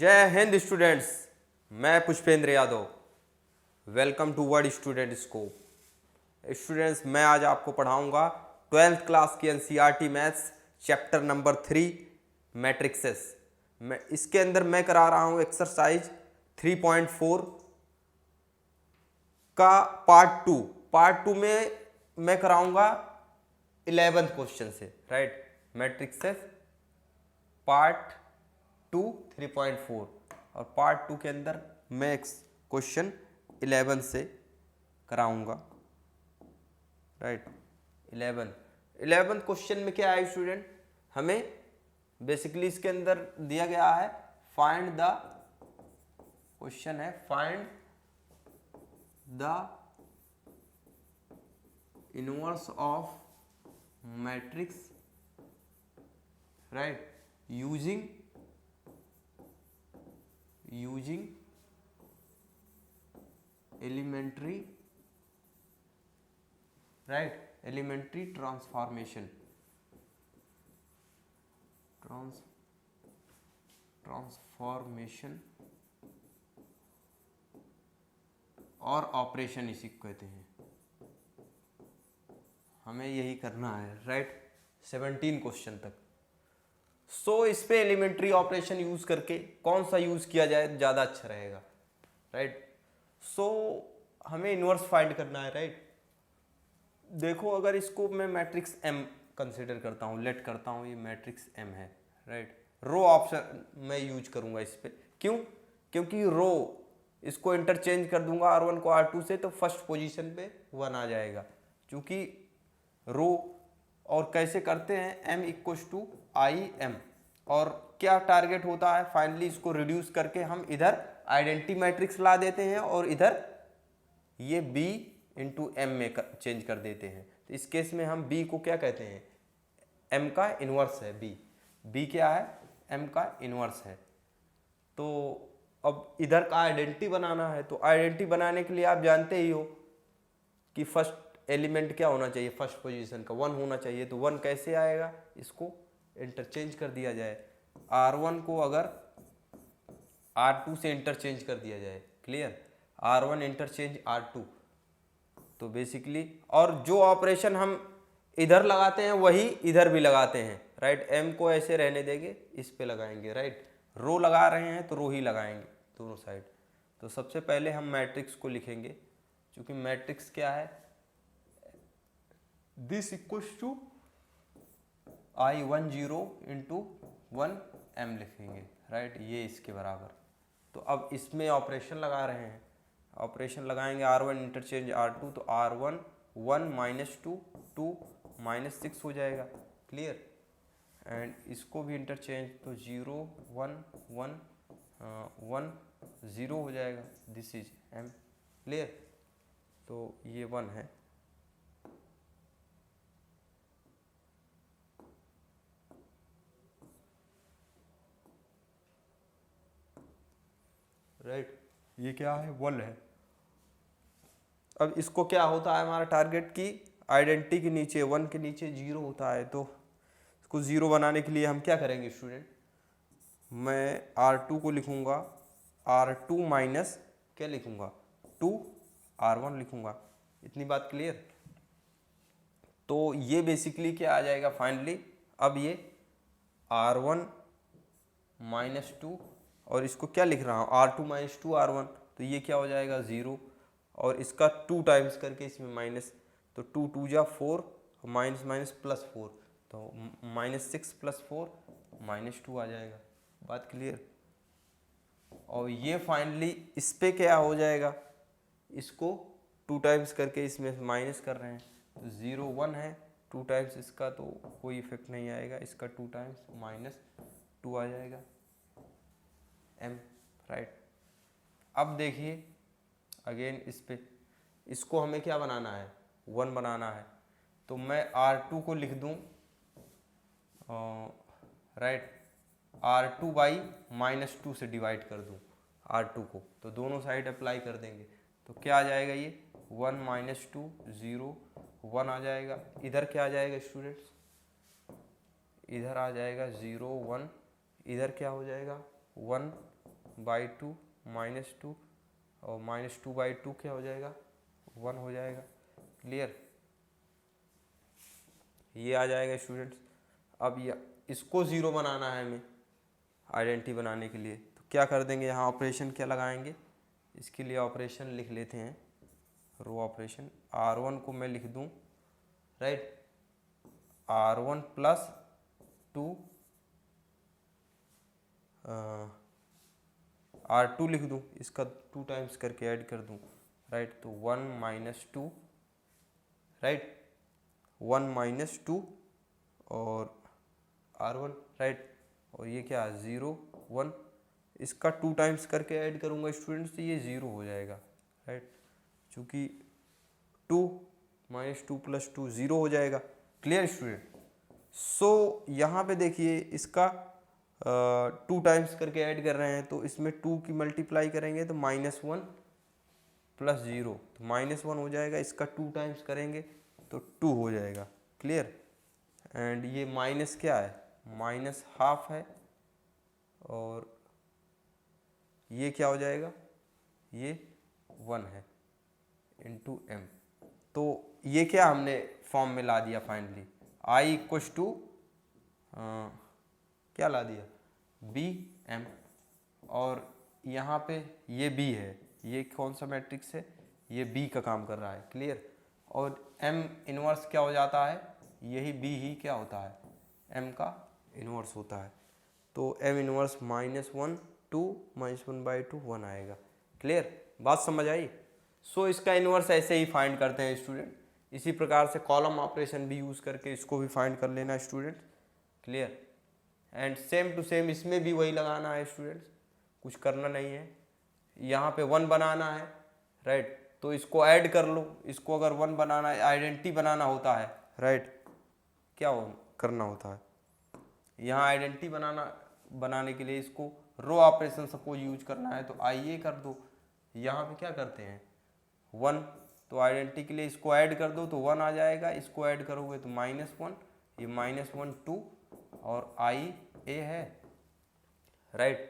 जय हिंद स्टूडेंट्स, मैं Pushpendra Yadav. Welcome to word student scope. Students, मैं आज आपको पढ़ाऊंगा 12th क्लास की NCERT maths chapter number 3 matrices. मैं इसके अंदर मैं करा रहा हूं एक्सरसाइज 3.4 का पार्ट टू में मैं कराऊंगा 11th क्वेश्चन से, राइट। मैट्रिक्सेस पार्ट 2 3.4 और पार्ट 2 के अंदर मैं क्वेश्चन 11 से कराऊंगा, राइट। 11 क्वेश्चन में क्या है स्टूडेंट, हमें बेसिकली इसके अंदर दिया गया है फाइंड द क्वेश्चन है find the inverse of matrix, right, using elementary transformation और ऑपरेशन इसी को कहते हैं। हमें यही करना है, राइट। 17 क्वेश्चन तक। सो इस पे एलिमेंट्री ऑपरेशन यूज करके कौन सा यूज किया जाए ज़्यादा अच्छा रहेगा, राइट। सो हमें इनवर्स फाइंड करना है, राइट। देखो, अगर इसको मैं मैट्रिक्स एम कंसिडर करता हूँ, लेट करता हूँ ये मैट्रिक्स एम है, राइट। रो ऑप्शन मैं यूज करूँगा इस पे, क्यों? क्योंकि रो इसको इंटरचेंज कर दूंगा R1 को R2 से, तो फर्स्ट पोजीशन पे 1 आ जाएगा। क्योंकि रो और कैसे करते हैं, m equals to I M, और क्या टारगेट होता है, फाइनली इसको रिड्यूस करके हम इधर आइडेंटिटी मैट्रिक्स ला देते हैं और इधर ये b इंटू एम में चेंज कर देते हैं। तो इस केस में हम b को क्या कहते हैं, m का इन्वर्स है b क्या है, m का इन्वर्स है। तो अब इधर का आइडेंटिटी बनाना है, तो आइडेंटिटी बनाने के लिए आप जानते ही हो कि फर्स्ट एलिमेंट क्या होना चाहिए, फर्स्ट पोजीशन का 1 होना चाहिए। तो 1 कैसे आएगा, इसको इंटरचेंज कर दिया जाए, R1 को अगर R2 से इंटरचेंज कर दिया जाए, क्लियर, R1 इंटरचेंज R2, तो बेसिकली, और जो ऑपरेशन हम इधर लगाते हैं वही इधर भी लगाते हैं, राइट। m को ऐसे रहने देंगे, इस पे लगाएंगे, राइट। रो लगा रहे हैं तो रो ही लगाएंगे दोनों साइड। तो सबसे पहले हम मैट्रिक्स को लिखेंगे, क्योंकि मैट्रिक्स क्या है, this equals to I10 into 1m लिखेंगे, राइट, ये इसके बराबर। तो अब इसमें ऑपरेशन लगा रहे हैं, ऑपरेशन लगाएंगे, R1 इंटरचेंज R2, तो R1 1 माइनस 2 2 माइनस 6 हो जाएगा, क्लियर। एंड इसको भी इंटरचेंज, तो 0 1 1 1 0 हो जाएगा, दिस इज m, क्लियर। तो ये 1 है, राइट, ये क्या है, 1 है। अब इसको क्या होता है, हमारा टारगेट की आइडेंटिटी के नीचे 1 के नीचे 0 होता है, तो इसको 0 बनाने के लिए हम क्या करेंगे स्टूडेंट, मैं R2 को लिखूंगा R2 माइनस क्या लिखूंगा, 2 R1 लिखूंगा। इतनी बात क्लियर। तो ये बेसिकली क्या आ जाएगा फाइनली, अब ये R1 माइनस 2, और इसको क्या लिख रहा हूँ, R2 माइनस 2 R1, तो ये क्या हो जाएगा 0, और इसका 2 टाइम्स करके इसमें माइनस, तो 2 2 जा 4, माइनस माइनस प्लस 4, तो माइनस 6 प्लस 4 माइनस 2 आ जाएगा। बात क्लियर। और ये फाइनली इस पे क्या हो जाएगा, इसको 2 टाइम्स करके इसमें माइनस कर रहे हैं, तो 0 1 है, 2 टाइम्स इसका तो कोई इफेक्ट नहीं आएगा, इसका 2 टाइम्स माइनस 2 आ जाएगा m, राइट। अब देखिए अगेन इस पे, इसको हमें क्या बनाना है, 1 बनाना है, तो मैं R2 को लिख दूं, राइट, R2 बाई माइनस 2 से डिवाइड कर दूं R2 को, तो दोनों साइड अप्लाई कर देंगे, तो क्या आ जाएगा, ये 1 माइनस 2 0 1 आ जाएगा। इधर क्या आ जाएगा स्टूडेंट्स, इधर आ जाएगा 0 1, इधर क्या हो जाएगा 1 1/2 -2 और -2/2 क्या हो जाएगा 1 हो जाएगा। क्लियर, ये आ जाएगा स्टूडेंट्स। अब ये इसको 0 बनाना है हमें आइडेंटिटी बनाने के लिए, तो क्या कर देंगे यहाँ ऑपरेशन क्या लगाएंगे, इसके लिए ऑपरेशन लिख लेते हैं रो ऑपरेशन। R1 को मैं लिख दूँ राइट R1 + 2 R2 लिख दूँ, इसका 2 टाइम्स करके ऐड कर दूँ राइट। तो 1 - 2 राइट 1 - 2 और R1 राइट, और ये क्या 0 1, इसका 2 टाइम्स करके ऐड करूँगा स्टूडेंट्स, तो ये 0 हो जाएगा राइट, चूँकि 2 - 2 + 2 0 हो जाएगा। Clear student. सो यहाँ पे देखिए इसका 2 टाइम्स करके ऐड कर रहे हैं, तो इसमें 2 की मल्टीप्लाई करेंगे तो -1 + 0 तो -1 हो जाएगा, इसका 2 टाइम्स करेंगे तो 2 हो जाएगा। क्लियर, एंड ये माइनस क्या है -½ है, और ये क्या हो जाएगा ये 1 है इंटू m। तो ये क्या हमने फॉर्म में ला दिया फाइनली, I = क्या ला दिया bm, और यहाँ पे ये b है, ये कौन सा मैट्रिक्स है ये b का काम कर रहा है। क्लियर, और m इनवर्स क्या हो जाता है, यही b ही क्या होता है m का इनवर्स होता है। तो m इनवर्स -1 2 -1/2 1 आएगा। क्लियर, बात समझ आई। सो इसका इनवर्स ऐसे ही फाइंड करते हैं स्टूडेंट, इसी प्रकार से कॉलम ऑपरेशन भी यूज़ करके इसको भी फाइंड कर लेना student. Clear, and same to same इसमें भी वही लगाना है स्टूडेंट्स, कुछ करना नहीं है। यहाँ पे 1 बनाना है राइट, तो इसको ऐड कर लो, इसको अगर 1 बनाना है आइडेंटिटी बनाना होता है राइट, क्या करना होता है यहाँ आइडेंटिटी बनाने के लिए इसको रो ऑपरेशन सपोज यूज करना है, तो आइए कर दो। यहाँ पे क्या करते हैं 1, तो आइडेंटिटी के लिए इसको ऐड कर दो तो 1 आ जाएगा, इसको ऐड करोगे तो -1, ये -1 2 और IA है राइट।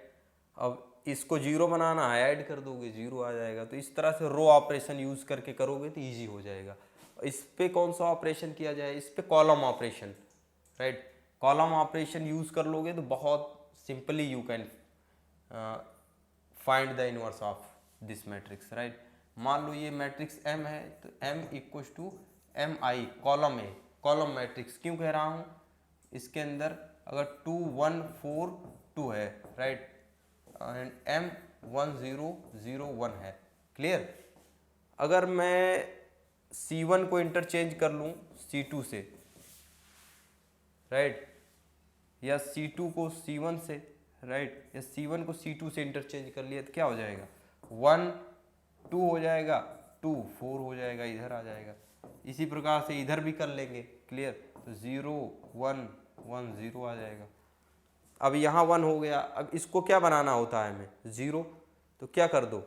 अब इसको 0 बनाना है, ऐड कर दोगे 0 आ जाएगा। तो इस तरह से रो ऑपरेशन यूज करके करोगे तो ईजी हो जाएगा। इस पे कौन सा ऑपरेशन किया जाए, इस पे column operation right, column operation use कर लोगे तो बहुत simply you can find the inverse of this matrix right. मान लो ये मैट्रिक्स M है, तो M = MI कॉलम है, कॉलम मैट्रिक्स क्यों कह रहा हूँ, इसके अंदर अगर 2 1 4 2 है राइट, एंड M 1 0 0 1 है। क्लियर, अगर मैं C1 को इंटरचेंज कर लूँ C2 से राइट, या C2 को C1 से राइट, या C1 को C2 से इंटरचेंज कर लिया तो क्या हो जाएगा 1 2 हो जाएगा, 2 4 हो जाएगा, इधर आ जाएगा। इसी प्रकार से इधर भी कर लेंगे। क्लियर, तो 0 1 1 0 आ जाएगा। अब यहाँ 1 हो गया, अब इसको क्या बनाना होता है हमें 0, तो क्या कर दो,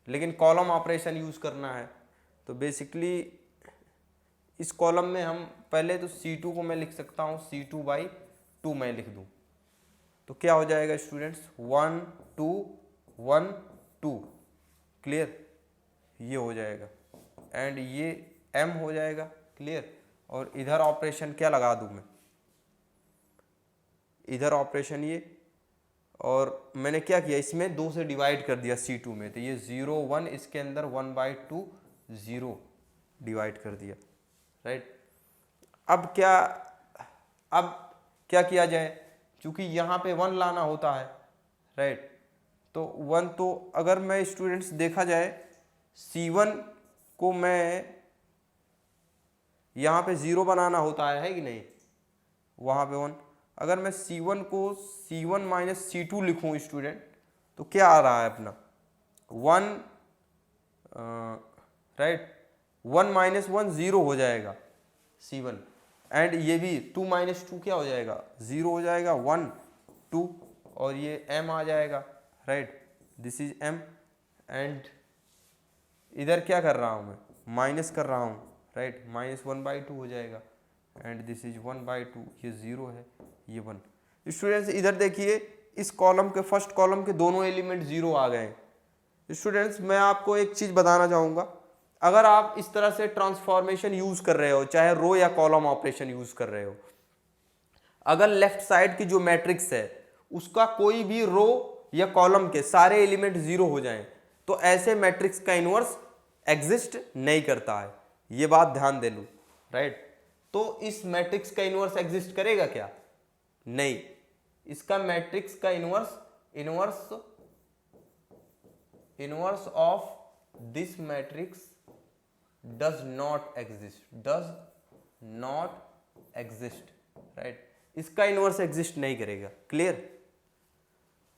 लेकिन कॉलम ऑपरेशन यूज करना है। तो बेसिकली इस कॉलम में हम पहले तो C2 को मैं लिख सकता हूँ C2/2 मैं लिख दूँ, तो क्या हो जाएगा स्टूडेंट्स 1 2 1 2। क्लियर, ये हो जाएगा, एंड ये M हो जाएगा। क्लियर, और इधर ऑपरेशन क्या लगा दूँ मैं, इधर ऑपरेशन ये, और मैंने क्या किया इसमें 2 से डिवाइड कर दिया C2 में, तो ये 0 1, इसके अंदर 1/2 0 डिवाइड कर दिया राइट। अब क्या किया जाए, क्योंकि यहाँ पे 1 लाना होता है राइट, तो 1, तो अगर मैं स्टूडेंट्स देखा जाए C1 को मैं यहाँ पे 0 बनाना होता है कि नहीं, वहाँ पे 1, अगर मैं C1 को C1 - C2 लिखूँ स्टूडेंट, तो क्या आ रहा है अपना 1 राइट, 1 - 1 0 हो जाएगा C1, एंड ये भी 2 - 2 क्या हो जाएगा 0 हो जाएगा, 1 2, और ये M आ जाएगा right, this is M, and इधर क्या कर रहा हूँ मैं माइनस कर रहा हूँ राइट, -1/2 हो जाएगा, एंड दिस इज 1/2, ये 0 है ये 1। स्टूडेंट्स इधर देखिए इस कॉलम के फर्स्ट कॉलम के दोनों एलिमेंट 0 आ गए। स्टूडेंट्स मैं आपको एक चीज बताना चाहूंगा, अगर आप इस तरह से ट्रांसफॉर्मेशन यूज कर रहे हो, चाहे रो या कॉलम ऑपरेशन यूज कर रहे हो, अगर लेफ्ट साइड की जो मैट्रिक्स है उसका कोई भी रो या कॉलम के सारे एलिमेंट 0 हो जाएं, तो ऐसे मैट्रिक्स का इनवर्स एग्जिस्ट नहीं करता है। ये बात ध्यान दे लूं, राइट। तो इस मैट्रिक्स का इनवर्स एग्जिस्ट करेगा क्या? नहीं। इसका मैट्रिक्स का inverse of this matrix does not exist, right. इसका इनवर्स एग्जिस्ट नहीं करेगा। क्लियर?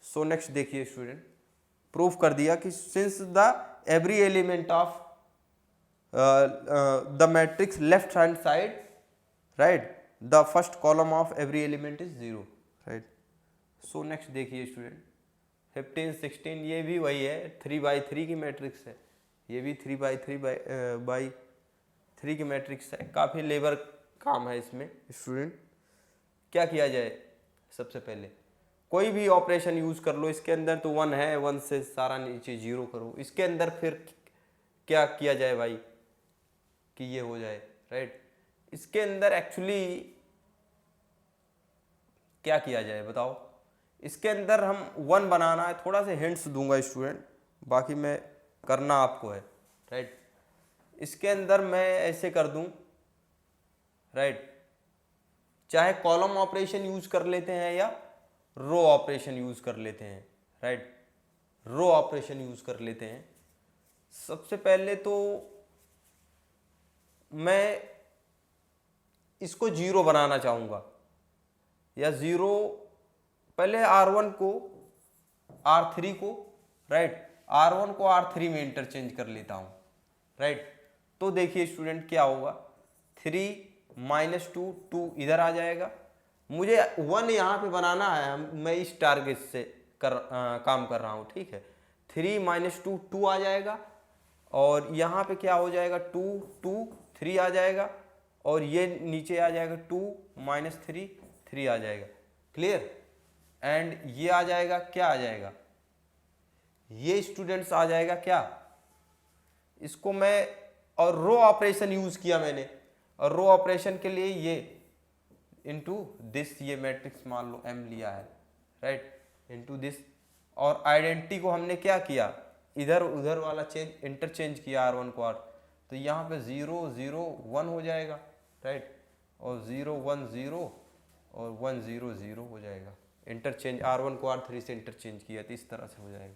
सो नेक्स्ट देखिए स्टूडेंट, प्रूफ कर दिया कि since the every element of the matrix left hand side, right, the first column of every element is 0, right. So next देखिए student 15 16, ये भी वही है, 3/3 की मैट्रिक्स है, ये भी 3/3 की मैट्रिक्स है। काफ़ी लेबर काम है इसमें। स्टूडेंट क्या किया जाए? सबसे पहले कोई भी ऑपरेशन यूज कर लो, इसके अंदर तो 1 है, 1 से सारा नीचे 0 करो, इसके अंदर फिर क्या किया जाए भाई कि ये हो जाए, राइट। इसके अंदर एक्चुअली क्या किया जाए बताओ? इसके अंदर हम 1 बनाना है, थोड़ा सा हिंट्स दूंगा स्टूडेंट, बाकी मैं करना आपको है, राइट। इसके अंदर मैं ऐसे कर दूं, राइट, चाहे कॉलम ऑपरेशन यूज कर लेते हैं या रो ऑपरेशन यूज कर लेते हैं, राइट। रो ऑपरेशन यूज कर लेते हैं। सबसे पहले तो मैं इसको 0 बनाना चाहूंगा, या 0, पहले R1 को R3 को, राइट, R1 को R3 में इंटरचेंज कर लेता हूं, राइट। तो देखिए स्टूडेंट क्या होगा, 3 - 2, 2 इधर आ जाएगा। मुझे 1 यहाँ पे बनाना है, मैं इस टारगेट से काम कर रहा हूँ, ठीक है। 3 - 2, 2 आ जाएगा, और यहाँ पे क्या हो जाएगा, 2 2 3 आ जाएगा, और ये नीचे आ जाएगा 2 - 3 3 आ जाएगा। क्लियर? एंड ये आ जाएगा, क्या आ जाएगा, ये स्टूडेंट्स आ जाएगा क्या, इसको मैं, और रो ऑपरेशन यूज किया मैंने, और रो ऑपरेशन के लिए ये इनटू दिस, ये मैट्रिक्स मान लो M लिया है, राइट, इनटू दिस, और आइडेंटिटी को हमने क्या किया, इधर उधर वाला चेंज, इंटरचेंज किया R1 को R, तो यहाँ पे 0 0 1 हो जाएगा, राइट, और 0 1 0 और 1 0 0 हो जाएगा। इंटरचेंज R1 को R3 से इंटरचेंज किया, तो इस तरह से हो जाएगा।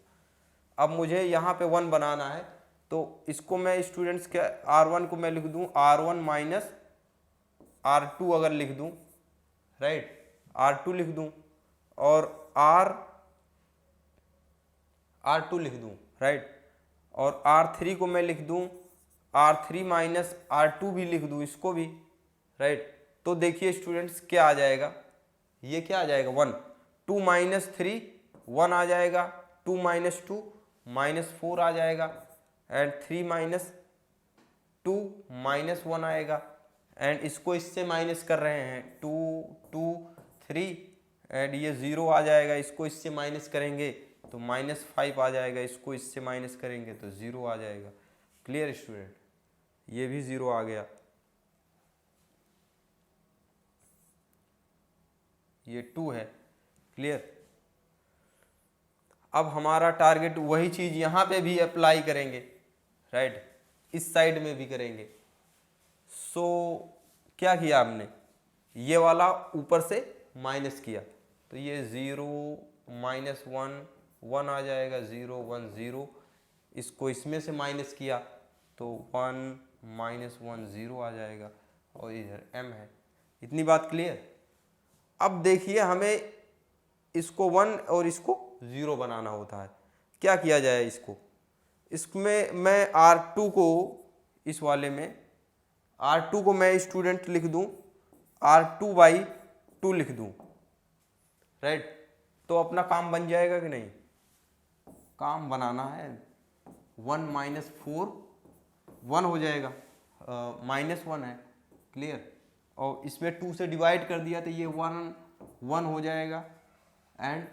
अब मुझे यहाँ पे 1 बनाना है, तो इसको मैं स्टूडेंट्स क्या, R1 को मैं लिख दूँ R1 - R2 अगर लिख दूँ, राइट, R2 लिख दूँ, और R2 लिख दूँ, राइट, और R3 को मैं लिख दूँ R3 - R2 भी लिख दूँ इसको भी, राइट। तो देखिए स्टूडेंट्स क्या आ जाएगा, ये क्या आ जाएगा, 1, 2 - 3 1 आ जाएगा, 2 - 2 -4 आ जाएगा, एंड 3 - 2 -1 आएगा, एंड इसको इससे माइनस कर रहे हैं, 2 2 3, एंड ये 0 आ जाएगा, इसको इससे माइनस करेंगे तो -5 आ जाएगा, इसको इससे माइनस करेंगे तो 0 आ जाएगा। Clear student? ये भी 0 आ गया, ये 2 है। क्लियर? अब हमारा टारगेट वही चीज यहां पे भी अप्लाई करेंगे, राइट, इस साइड में भी करेंगे। सो क्या किया हमने, ये वाला ऊपर से माइनस किया, तो ये 0 -1 1 आ जाएगा, 0 1 0, इसको इसमें से माइनस किया तो 1 -1 0 आ जाएगा, और इधर m है। इतनी बात क्लियर? अब देखिए हमें इसको 1 और इसको 0 बनाना होता है। क्या किया जाए इसको, इसमें मैं R2 को, इस वाले में R2 को मैं स्टूडेंट लिख दूं R2/2 लिख दूं, राइट। तो अपना काम बन जाएगा कि नहीं? काम बनाना है, 1 - 4 1 हो जाएगा, -1 है। क्लियर? और इसमें 2 से डिवाइड कर दिया तो ये 1 1 हो जाएगा, एंड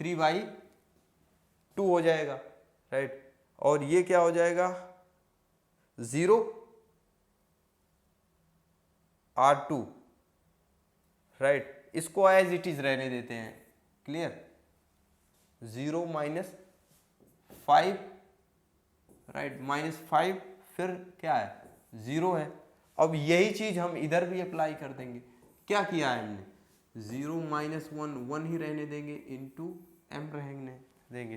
3/2 हो जाएगा, राइट। और ये क्या हो जाएगा, 0R2, राइट। इसको एज इट इज रहने देते हैं, क्लियर। 0 - 5, राइट, -5, फिर क्या है, 0 है। अब यही चीज हम इधर भी अप्लाई कर देंगे। क्या किया है हमने, 0 - 1 1 ही रहने देंगे, इंटू m रहने देंगे,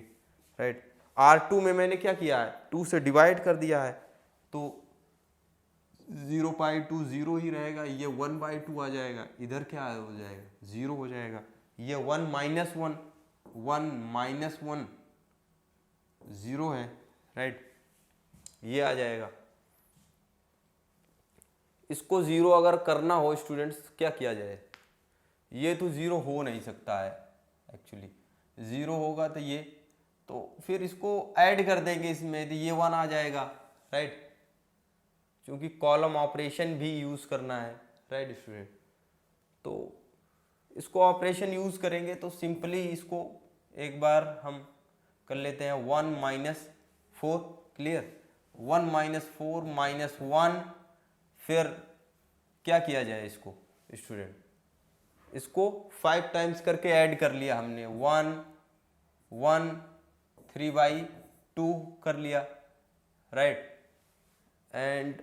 राइट। R2 में मैंने क्या किया है, 2 से डिवाइड कर दिया है, तो 0/2 0 ही रहेगा, ये 1/2 आ जाएगा, इधर क्या हो जाएगा, 0 हो जाएगा। ये 1 - 1 0 है, राइट, ये आ जाएगा। इसको 0 अगर करना हो स्टूडेंट्स, क्या किया जाए, ये तो 0 हो नहीं सकता है एक्चुअली, 0 होगा तो ये, तो फिर इसको ऐड कर देंगे इसमें, तो ये 1 आ जाएगा, राइट, क्योंकि कॉलम ऑपरेशन भी यूज़ करना है, राइट स्टूडेंट। तो इसको ऑपरेशन यूज़ करेंगे तो सिंपली इसको एक बार हम कर लेते हैं, 1 - 4, क्लियर, 1 - 4 - 1, फिर क्या किया जाए इसको स्टूडेंट, इसको 5 टाइम्स करके ऐड कर लिया हमने, 1 1 3/2 कर लिया, राइट। एंड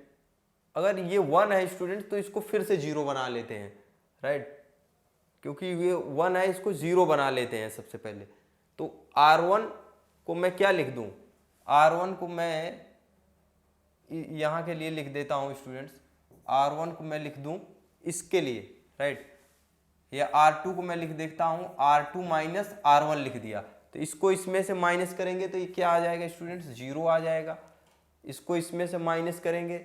अगर ये 1 है स्टूडेंट तो इसको फिर से 0 बना लेते हैं, राइट, क्योंकि ये 1 है, इसको 0 बना लेते हैं सबसे पहले। तो R1 को मैं क्या लिख दूं, R1 को मैं यहाँ के लिए लिख देता हूँ स्टूडेंट्स, R1 को मैं लिख दूं इसके लिए, राइट, या R2 को मैं लिख देता हूँ, R2 - R1 लिख दिया। तो इसको इसमें से माइनस करेंगे तो ये क्या आ जाएगा स्टूडेंट्स, 0 आ जाएगा। इसको इसमें से माइनस करेंगे,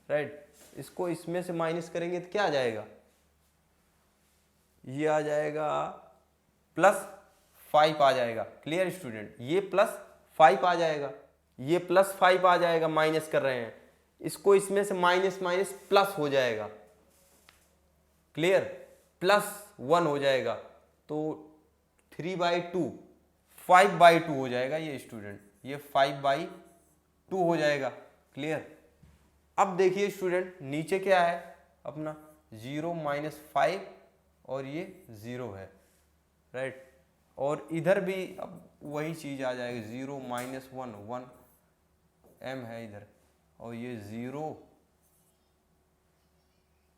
राइट, इसको इसमें से माइनस करेंगे तो क्या आ जाएगा, ये आ जाएगा +5 आ जाएगा, क्लियर स्टूडेंट, ये +5 आ जाएगा, ये +5 आ जाएगा, माइनस कर रहे हैं, इसको इसमें से माइनस माइनस प्लस हो जाएगा, क्लियर, +1 हो जाएगा, तो 3/2 5/2 हो जाएगा ये स्टूडेंट, ये 5/2 हो जाएगा, क्लियर। अब देखिए स्टूडेंट नीचे क्या है अपना, 0 - 5 और ये 0 है, राइट, और इधर भी अब वही चीज आ जाएगी, 0 - 1 1 m है इधर, और ये 0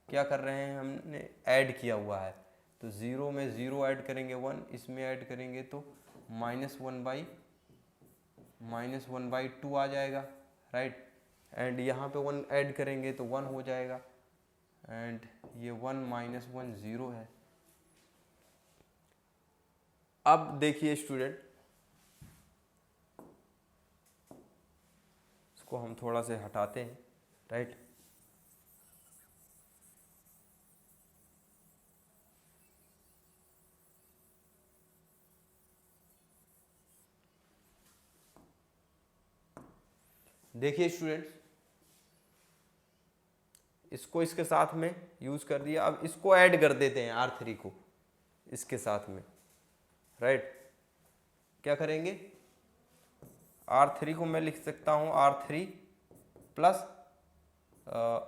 क्या कर रहे हैं, हमने ऐड किया हुआ है, तो 0 में 0 ऐड करेंगे 1, इसमें ऐड करेंगे तो -1/2 आ जाएगा, राइट, एंड यहाँ पे 1 ऐड करेंगे तो 1 हो जाएगा, एंड ये 1 - 1 0 है। अब देखिए स्टूडेंट, इसको हम थोड़ा से हटाते हैं, राइट, देखिए स्टूडेंट्स, इसको इसके साथ में यूज कर दिया। अब इसको ऐड कर देते हैं R3 को इसके साथ में, राइट, क्या करेंगे, R3 को मैं लिख सकता हूँ R3 +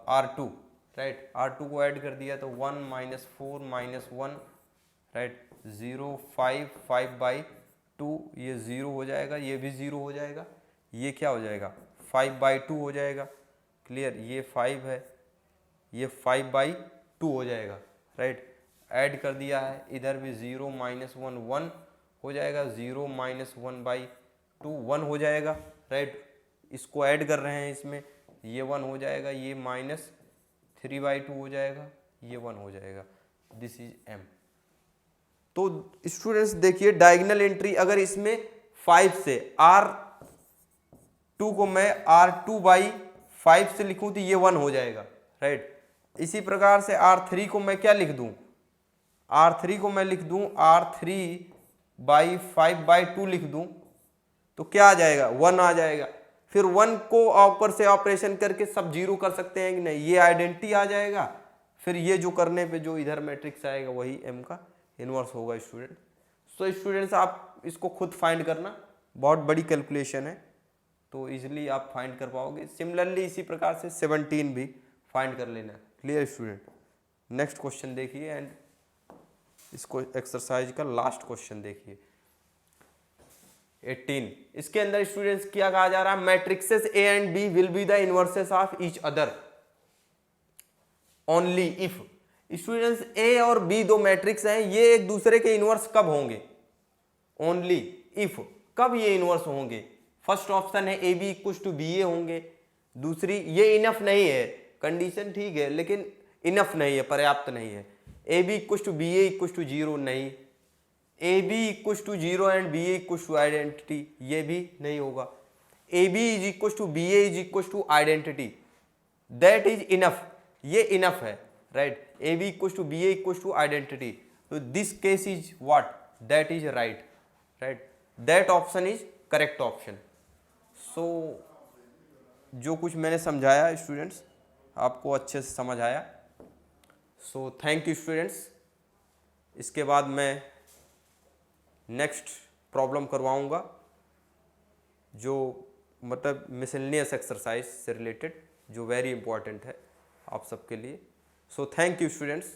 R2, राइट, R2 को ऐड कर दिया तो 1 - 4 - 1, राइट, 0 5 5/2, ये 0 हो जाएगा, ये भी 0 हो जाएगा, ये क्या हो जाएगा, 5/2 हो जाएगा, क्लियर, ये 5 है, ये 5/2 हो जाएगा, राइट, ऐड कर दिया है, इधर भी 0 - 1 1 हो जाएगा, 0 - 1/2 1 हो जाएगा, राइट, इसको ऐड कर रहे हैं इसमें, ये 1 हो जाएगा, ये -3/2 हो जाएगा, ये 1 हो जाएगा, दिस इज m। तो स्टूडेंट्स देखिए डायगोनल एंट्री, अगर इसमें 5 से R2 को मैं R2/5 से लिखूं तो ये 1 हो जाएगा, राइट। इसी प्रकार से R3 को मैं क्या लिख दूं, R3 को मैं लिख दूं R3/5/2 लिख दूं तो क्या आ जाएगा, 1 आ जाएगा। फिर 1 को ऊपर से ऑपरेशन करके सब 0 कर सकते हैं कि नहीं, ये आइडेंटिटी आ जाएगा, फिर ये जो करने पे जो इधर मैट्रिक्स आएगा वही m का इन्वर्स होगा स्टूडेंट। सो स्टूडेंट्स आप इसको खुद फाइंड करना, बहुत बड़ी कैलकुलेशन है तो इजीली आप फाइंड कर पाओगे। सिमिलरली इसी प्रकार से 17 भी फाइंड कर लेना। Clear student? नेक्स्ट क्वेश्चन देखिए एंड इसको एक्सरसाइज का लास्ट क्वेश्चन देखिए 18। इसके अंदर स्टूडेंट्स क्या कहा जा रहा है, matrices A and B will be the inverses of each other only if. Students A और बी दो मैट्रिक्स हैं, ये एक दूसरे के इनवर्स कब होंगे, ओनली इफ, कब ये इनवर्स होंगे। फर्स्ट ऑप्शन है A B equal to B A होंगे, दूसरी ये इनफ नहीं है, कंडीशन ठीक है लेकिन इनफ नहीं है, पर्याप्त नहीं है। A B equal to B A equal to zero नहीं, A B equal to zero and B A equal to identity ये भी नहीं होगा। A B is equal to B A is equal to identity, that is enough, ये enough है right. A B equal to B A equal to identity, तो this case is what, that is right, right, that option is correct option. सो जो कुछ मैंने समझाया students आपको अच्छे से समझ आया। So thank you students. इसके बाद मैं नेक्स्ट प्रॉब्लम करवाऊंगा जो मतलब मिसलेनियस एक्सरसाइज से रिलेटेड, जो वेरी इंपॉर्टेंट है आप सबके लिए। So thank you students.